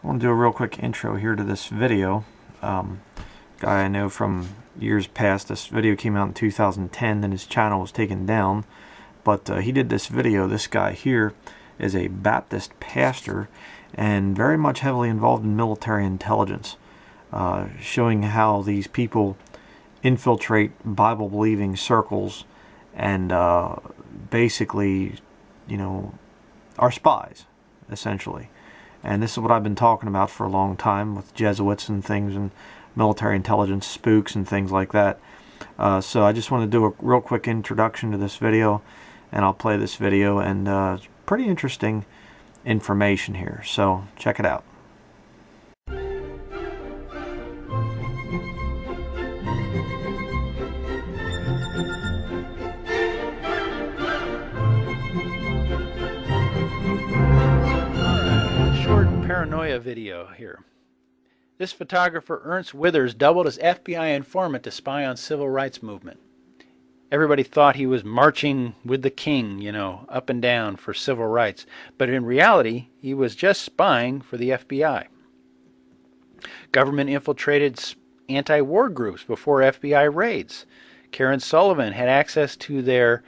I want to do a real quick intro here to this video. Guy I know from years past. This video came out in 2010, then his channel was taken down. But he did this video. This guy here is a Baptist pastor and very much heavily involved in military intelligence, showing how these people infiltrate Bible-believing circles and basically, are spies, essentially. And this is what I've been talking about for a long time with Jesuits and things and military intelligence spooks and things like that. So I just want to do a real quick introduction to this video, and I'll play this video, and it's pretty interesting information here. So check it out. Paranoia video here. This photographer Ernst Withers doubled as FBI informant to spy on civil rights movement. Everybody thought he was marching with the king, up and down for civil rights, but in reality he was just spying for the FBI. Government infiltrated anti-war groups before FBI raids. Karen Sullivan had access to their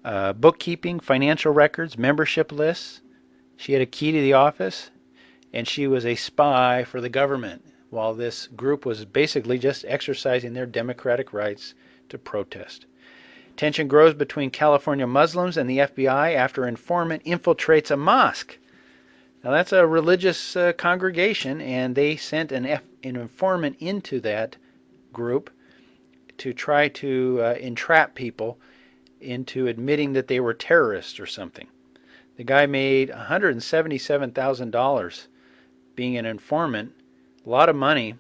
bookkeeping, financial records, membership lists. She had a key to the office, and she was a spy for the government, while this group was basically just exercising their democratic rights to protest. Tension grows between California Muslims and the FBI after informant infiltrates a mosque. Now that's a religious congregation, and they sent an informant into that group to try to entrap people into admitting that they were terrorists or something. The guy made $177,000 being an informant, a lot of money,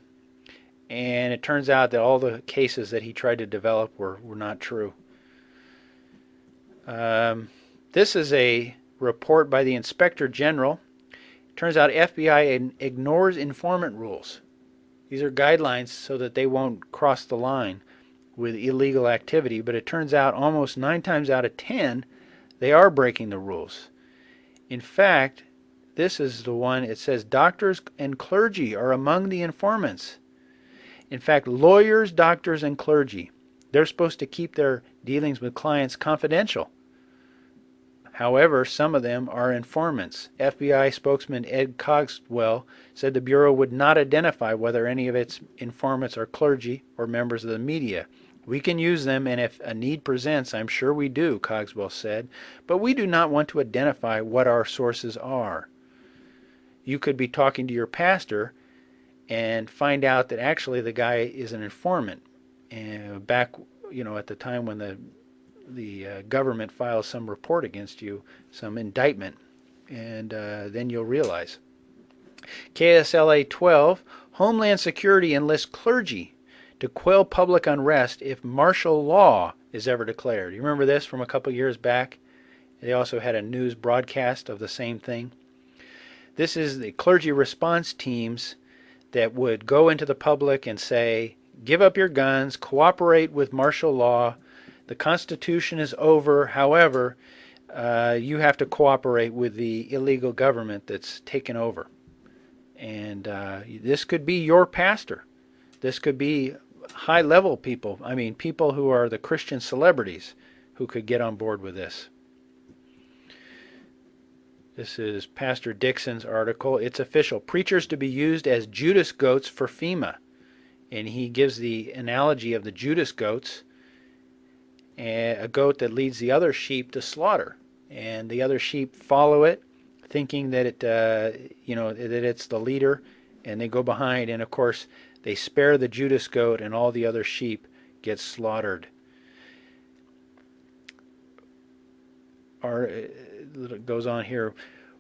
and it turns out that all the cases that he tried to develop were not true. This is a report by the Inspector General. It turns out FBI ignores informant rules. These are guidelines so that they won't cross the line with illegal activity, but it turns out almost 9 times out of 10 they are breaking the rules. In fact, this is the one, it says doctors and clergy are among the informants. In fact, lawyers, doctors, and clergy, they're supposed to keep their dealings with clients confidential. However, some of them are informants. FBI spokesman Ed Cogswell said the Bureau would not identify whether any of its informants are clergy or members of the media. We can use them, and if a need presents, I'm sure we do, Cogswell said, but we do not want to identify what our sources are. You could be talking to your pastor and find out that actually the guy is an informant. And back, at the time when the government files some report against you, some indictment, and then you'll realize. KSLA 12, Homeland Security enlists clergy to quell public unrest if martial law is ever declared. You remember this from a couple years back? They also had a news broadcast of the same thing. This is the clergy response teams that would go into the public and say, give up your guns, cooperate with martial law, the Constitution is over, however, you have to cooperate with the illegal government that's taken over. And this could be your pastor. This could be high-level people, people who are the Christian celebrities who could get on board with this. This is Pastor Dixon's article. It's official. Preachers to be used as Judas goats for FEMA. And he gives the analogy of the Judas goats, a goat that leads the other sheep to slaughter. And the other sheep follow it, thinking that that it's the leader, and they go behind. And of course, they spare the Judas goat, and all the other sheep get slaughtered. It goes on here.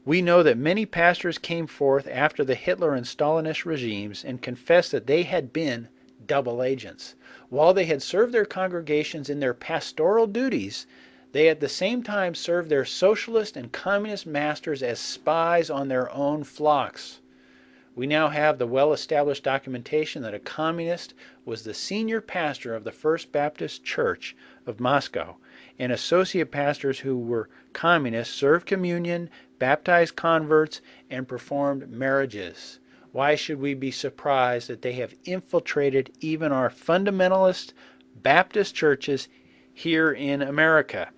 We know that many pastors came forth after the Hitler and Stalinist regimes and confessed that they had been double agents. While they had served their congregations in their pastoral duties, they at the same time served their socialist and communist masters as spies on their own flocks. We now have the well-established documentation that a communist was the senior pastor of the First Baptist Church of Moscow, and associate pastors who were communists served communion, baptized converts, and performed marriages. Why should we be surprised that they have infiltrated even our fundamentalist Baptist churches here in America?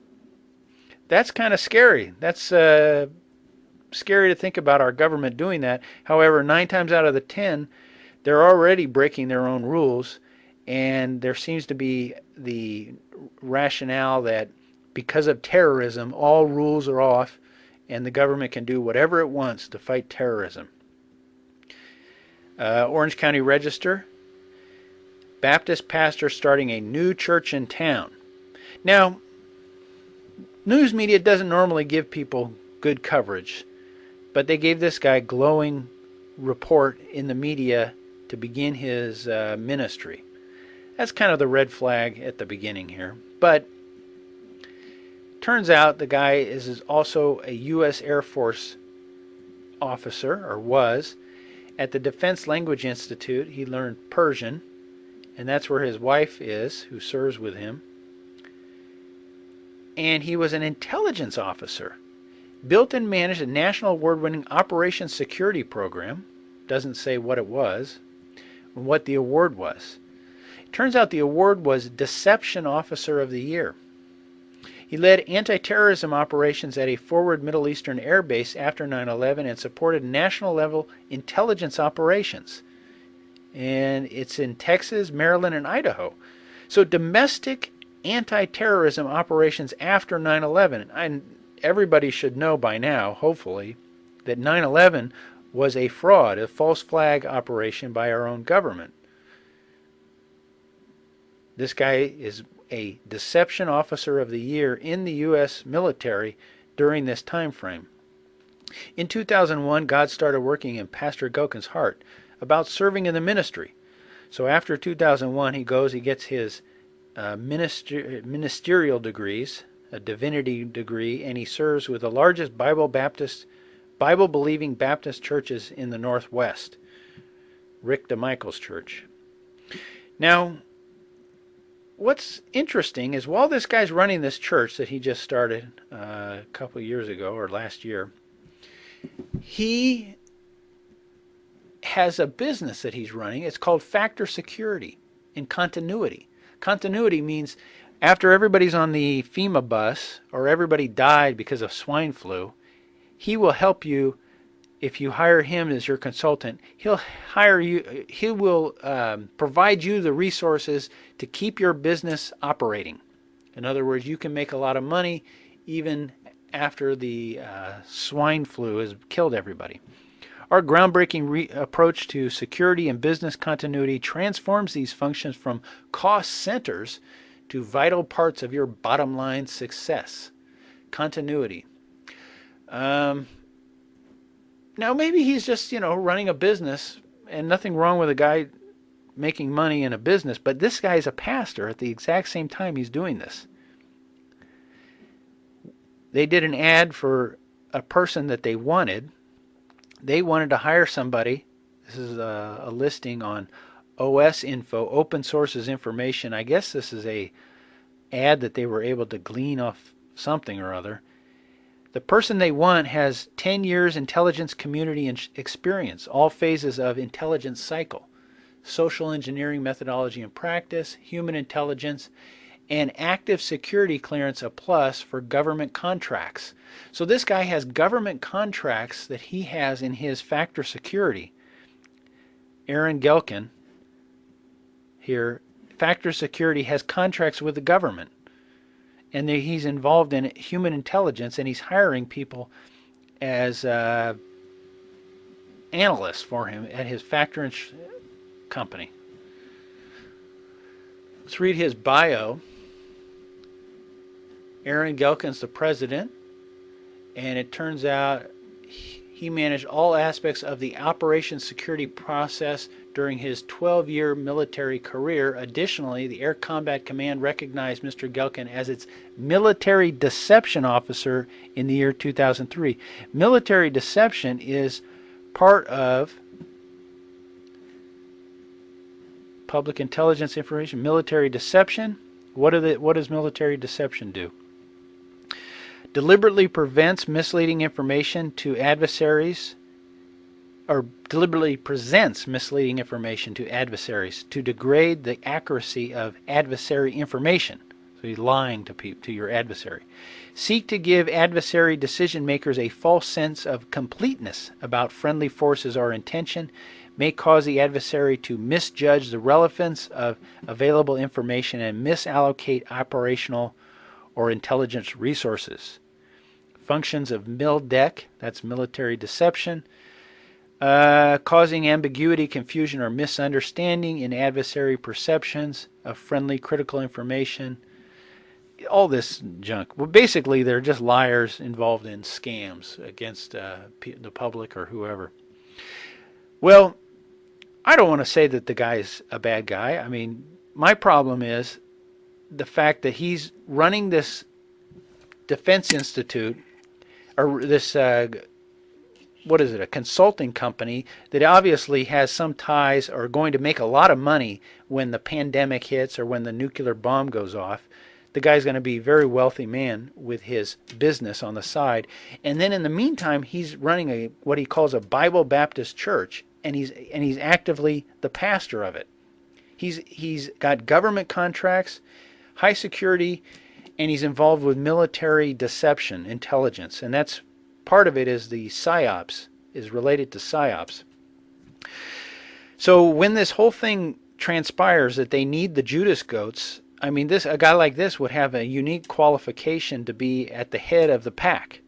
That's kind of scary. That's scary to think about our government doing that. However, 9 times out of the 10, they're already breaking their own rules, and there seems to be the rationale that because of terrorism, all rules are off, and the government can do whatever it wants to fight terrorism. Orange County Register, Baptist pastor starting a new church in town. Now, news media doesn't normally give people good coverage, but they gave this guy glowing report in the media to begin his ministry. That's kind of the red flag at the beginning here. But turns out the guy is also a U.S. Air Force officer, or was. At the Defense Language Institute, he learned Persian, and that's where his wife is, who serves with him. And he was an intelligence officer. Built and managed a national award-winning operations security program. Doesn't say what it was, and what the award was. It turns out the award was Deception Officer of the Year. He led anti-terrorism operations at a forward Middle Eastern air base after 9/11 and supported national-level intelligence operations. And it's in Texas, Maryland, and Idaho. So domestic anti-terrorism operations after 9/11. And everybody should know by now, hopefully, that 9/11 was a fraud, a false flag operation by our own government. This guy is a Deception Officer of the Year in the U.S. military during this time frame. In 2001, God started working in Pastor Gilkin's heart about serving in the ministry. So after 2001, he gets his ministerial degrees, a divinity degree, and he serves with the largest Bible-believing Baptist churches in the Northwest, Rick DeMichael's church. Now, what's interesting is while this guy's running this church that he just started a couple of years ago or last year, he has a business that he's running. It's called Factor Security and Continuity. Continuity means after everybody's on the FEMA bus or everybody died because of swine flu, he will help you. If you hire him as your consultant, he'll hire you. He will provide you the resources to keep your business operating. In other words, you can make a lot of money even after the swine flu has killed everybody. Our groundbreaking approach to security and business continuity transforms these functions from cost centers to vital parts of your bottom line success. Continuity. Now maybe he's just, running a business, and nothing wrong with a guy making money in a business, but this guy's a pastor at the exact same time he's doing this. They did an ad for a person that they wanted. They wanted to hire somebody. This is a listing on OS Info, Open Sources Information. I guess this is a ad that they were able to glean off something or other. The person they want has 10 years intelligence community experience, all phases of intelligence cycle, social engineering methodology and practice, human intelligence, and active security clearance, a plus for government contracts. So this guy has government contracts that he has in his Factor Security. Aaron Gelkin here, Factor Security has contracts with the government. And he's involved in human intelligence, and he's hiring people as analysts for him at his Factor company. Let's read his bio. Aaron Gelkin's the president, and it turns out he managed all aspects of the operations security process during his 12-year military career. Additionally, the Air Combat Command recognized Mr. Gelkin as its military deception officer in the year 2003. Military deception is part of public intelligence information. Military deception. What does military deception do? Deliberately prevents misleading information to adversaries or deliberately presents misleading information to adversaries to degrade the accuracy of adversary information. So he's lying to your adversary. Seek to give adversary decision makers a false sense of completeness about friendly forces or intention, may cause the adversary to misjudge the relevance of available information and misallocate operational or intelligence resources. Functions of MILDEC, that's military deception, causing ambiguity, confusion, or misunderstanding in adversary perceptions of friendly critical information. All this junk. Well, basically, they're just liars involved in scams against the public or whoever. Well, I don't want to say that the guy's a bad guy. I mean, my problem is the fact that he's running this defense institute, or this what is it, a consulting company that obviously has some ties or going to make a lot of money when the pandemic hits or when the nuclear bomb goes off. The guy's going to be a very wealthy man with his business on the side. And then in the meantime, he's running what he calls a Bible Baptist church, and he's actively the pastor of it. He's got government contracts, high security, and he's involved with military deception, intelligence, and that's part of it is the psyops, is related to psyops. So when this whole thing transpires that they need the Judas goats, I mean, a guy like this would have a unique qualification to be at the head of the pack.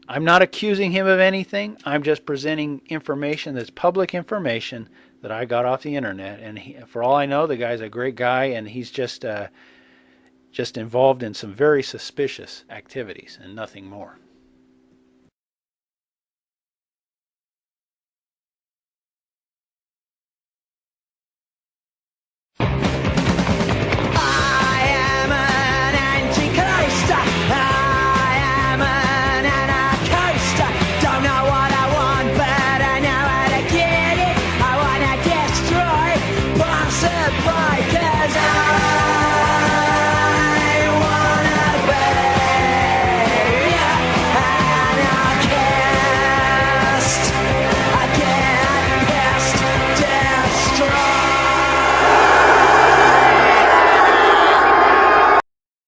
I'm not accusing him of anything. I'm just presenting information that's public information that I got off the internet. And for all I know, the guy's a great guy, and he's just involved in some very suspicious activities and nothing more.